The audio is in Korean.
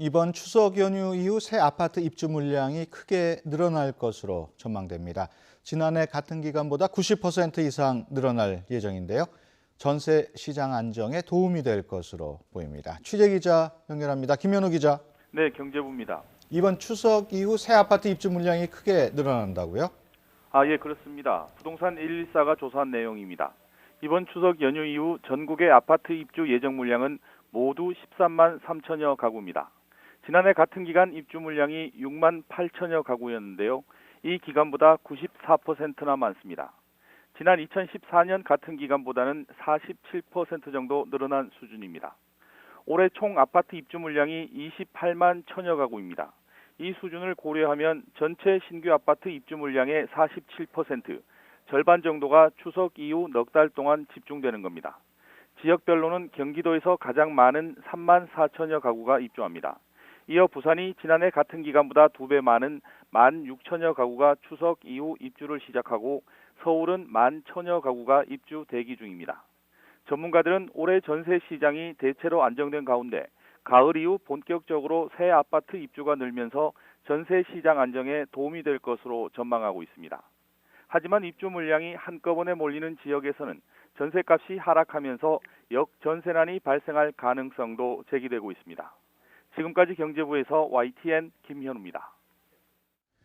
이번 추석 연휴 이후 새 아파트 입주 물량이 크게 늘어날 것으로 전망됩니다. 지난해 같은 기간보다 90% 이상 늘어날 예정인데요. 전세 시장 안정에 도움이 될 것으로 보입니다. 취재 기자 연결합니다. 김현우 기자. 네, 경제부입니다. 이번 추석 이후 새 아파트 입주 물량이 크게 늘어난다고요? 예, 그렇습니다. 부동산 114가 조사한 내용입니다. 이번 추석 연휴 이후 전국의 아파트 입주 예정 물량은 모두 13만 3천여 가구입니다. 지난해 같은 기간 입주 물량이 6만 8천여 가구였는데요. 이 기간보다 94%나 많습니다. 지난 2014년 같은 기간보다는 47% 정도 늘어난 수준입니다. 올해 총 아파트 입주 물량이 28만 천여 가구입니다. 이 수준을 고려하면 전체 신규 아파트 입주 물량의 47%, 절반 정도가 추석 이후 넉 달 동안 집중되는 겁니다. 지역별로는 경기도에서 가장 많은 3만 4천여 가구가 입주합니다. 이어 부산이 지난해 같은 기간보다 2배 많은 1만 6천여 가구가 추석 이후 입주를 시작하고 서울은 1만 천여 가구가 입주 대기 중입니다. 전문가들은 올해 전세 시장이 대체로 안정된 가운데 가을 이후 본격적으로 새 아파트 입주가 늘면서 전세 시장 안정에 도움이 될 것으로 전망하고 있습니다. 하지만 입주 물량이 한꺼번에 몰리는 지역에서는 전세값이 하락하면서 역전세난이 발생할 가능성도 제기되고 있습니다. 지금까지 경제부에서 YTN 김현우입니다.